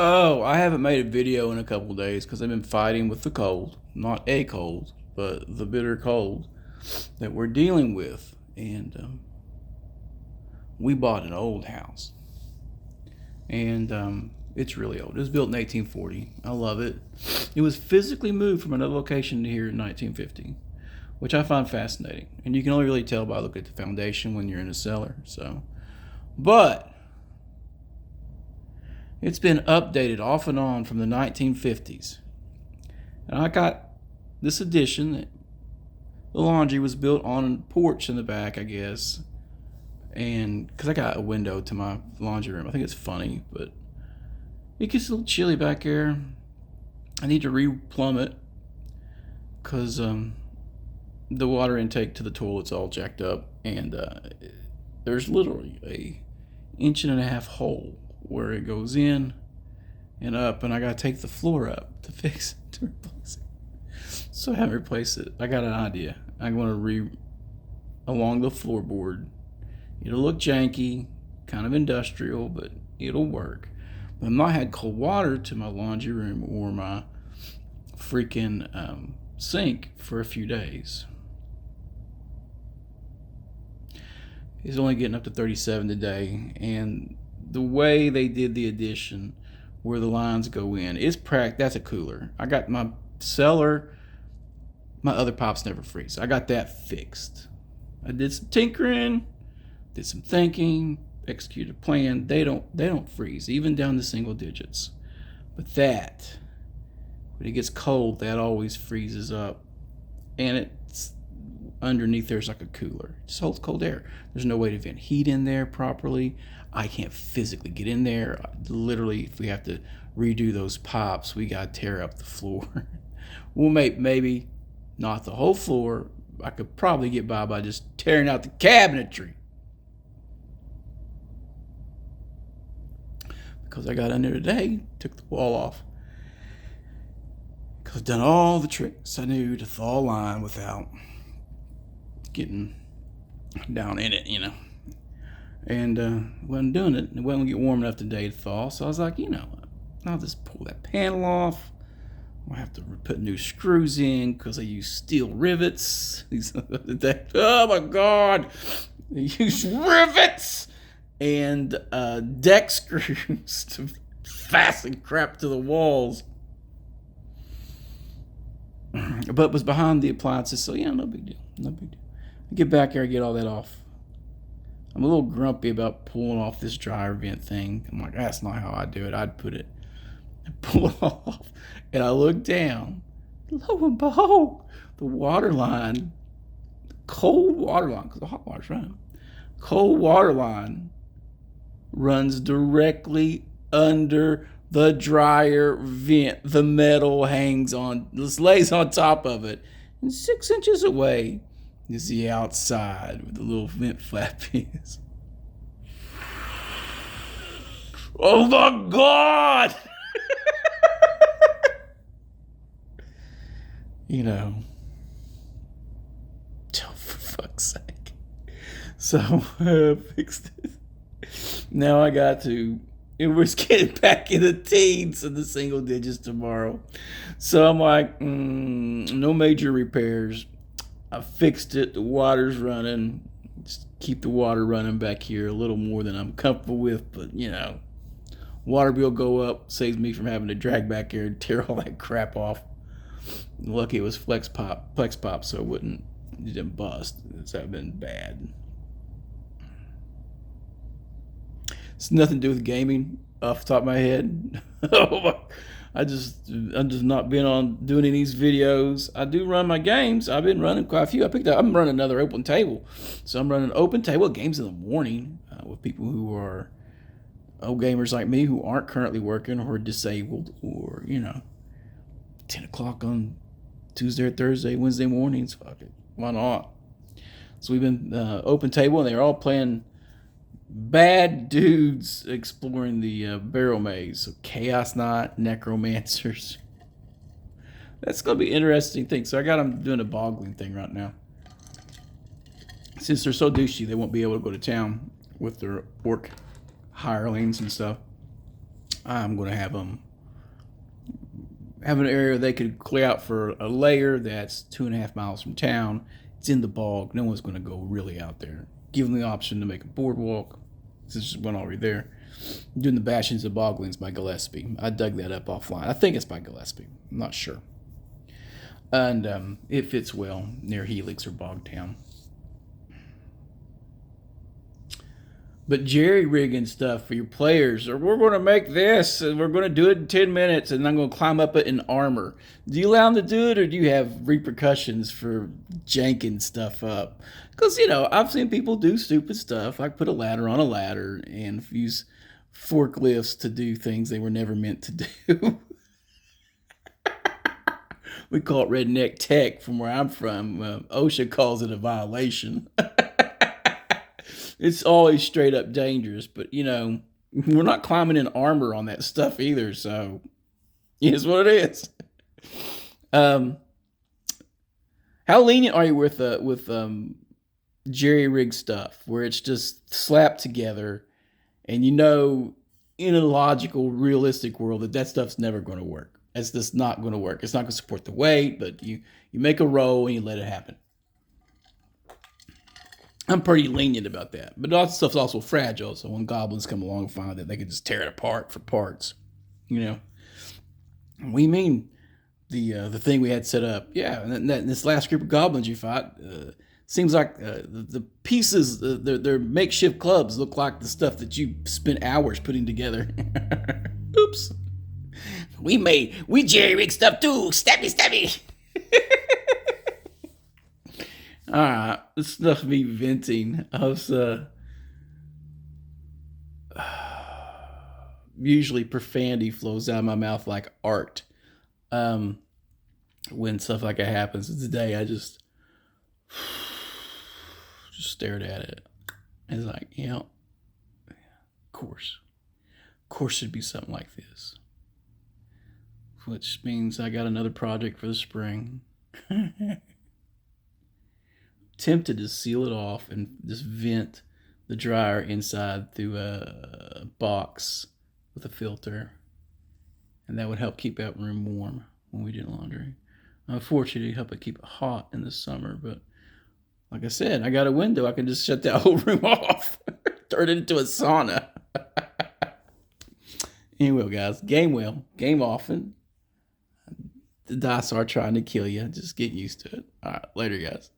Oh, I haven't made a video in a couple days because I've been fighting with the cold. Not a cold, but the bitter cold that we're dealing with. And we bought an old house. And it's really old. It was built in 1840. I love it. It was physically moved from another location to here in 1950, which I find fascinating. And you can only really tell by looking at the foundation when you're in a cellar. But it's been updated off and on from the 1950s. And I got this addition. The laundry was built on a porch in the back, I guess. And because I got a window to my laundry room. I think it's funny, but it gets a little chilly back there. I need to re-plumb it because the water intake to the toilet's all jacked up. And there's literally a 1.5-inch hole where it goes in and up, and I gotta take the floor up to fix it, to replace it. So I haven't replaced it. I got an idea. I'm gonna along the floorboard. It'll look janky, kind of industrial, but it'll work. But I've not had cold water to my laundry room or my freaking sink for a few days. It's only getting up to 37 today, and the way they did the addition, where the lines go in, that's a cooler. I got my cellar, my other pops never freeze. I got that fixed. I did some tinkering, did some thinking, executed a plan. They don't freeze, even down to single digits. But when it gets cold, that always freezes up, and it's underneath there's like a cooler. It just holds cold air. There's no way to vent heat in there properly. I can't physically get in there. Literally, if we have to redo those pops, we gotta tear up the floor. We'll make maybe not the whole floor. I could probably get by just tearing out the cabinetry. Because I got in there today, took the wall off. Because I've done all the tricks I knew to thaw line without getting down in it, And wasn't doing it. It wasn't get warm enough today to thaw. So I was like, I'll just pull that panel off. I'll have to put new screws in because I use steel rivets. Oh my God. I use rivets and deck screws to fasten crap to the walls. But it was behind the appliances, so no big deal. No big deal. I get back here, I get all that off. I'm a little grumpy about pulling off this dryer vent thing. I'm like, that's not how I do it. I'd put it and pull it off. And I look down. Lo and behold, the water line, cold water line, because the hot water's running. Cold water line runs directly under the dryer vent. The metal lays on top of it. And 6 inches away is the outside where the little vent flap is. Oh my God! Oh, for fuck's sake. So I fixed it. Now I got to, and we're getting back in the teens and the single digits tomorrow. So I'm like, no major repairs. I fixed it. The water's running. Just keep the water running back here a little more than I'm comfortable with. But, water bill go up. Saves me from having to drag back here and tear all that crap off. Lucky it was Plex Pop, so it didn't bust. It's been bad. It's nothing to do with gaming off the top of my head. I'm just not been on doing any of these videos. I do run my games. I've been running quite a few. I'm running another open table. So I'm running open table games in the morning with people who are old gamers like me who aren't currently working or disabled or, 10 o'clock on Tuesday or Thursday, Wednesday mornings. Fuck it. Why not? So we've been open table and they're all playing bad dudes exploring the barrel maze. So Chaos Knight, Necromancers. That's going to be an interesting thing. So I got them doing a boggling thing right now. Since they're so douchey, they won't be able to go to town with their orc hirelings and stuff. I'm going to have them have an area they could clear out for a layer that's 2.5 miles from town. It's in the bog. No one's going to go really out there. Give them the option to make a boardwalk. This is one already there. Doing the Bashings of Boglins by Gillespie. I dug that up offline. I think it's by Gillespie. I'm not sure. And it fits well near Helix or Bogtown. But jerry rigging stuff for your players, or we're going to make this, and we're going to do it in 10 minutes, and I'm going to climb up it in armor. Do you allow them to do it, or do you have repercussions for janking stuff up? Because, I've seen people do stupid stuff, like put a ladder on a ladder and use forklifts to do things they were never meant to do. We call it redneck tech from where I'm from. OSHA calls it a violation. It's always straight up dangerous, but we're not climbing in armor on that stuff either, so it's what it is. How lenient are you with jerry rig stuff where it's just slapped together and in a logical, realistic world that stuff's never going to work? It's just not going to work. It's not going to support the weight, but you make a roll and you let it happen. I'm pretty lenient about that. But all that stuff's also fragile, so when goblins come along and find that, they can just tear it apart for parts. We mean the thing we had set up. Yeah, and this last group of goblins you fought, seems like the pieces, their makeshift clubs look like the stuff that you spent hours putting together. Oops. We jerry-rig stuff too. Stabby. All right, this stuff me venting. I was usually profanity flows out of my mouth like art. When stuff like that happens, today I just stared at it. It's like, of course it'd be something like this. Which means I got another project for the spring. Tempted to seal it off and just vent the dryer inside through a box with a filter, and that would help keep that room warm when we did laundry. Unfortunately, it'd help it keep it hot in the summer, but like I said, I got a window. I can just shut that whole room off, turn it into a sauna. Anyway, guys, game well, game often. The dice are trying to kill you. Just get used to it. All right, later, guys.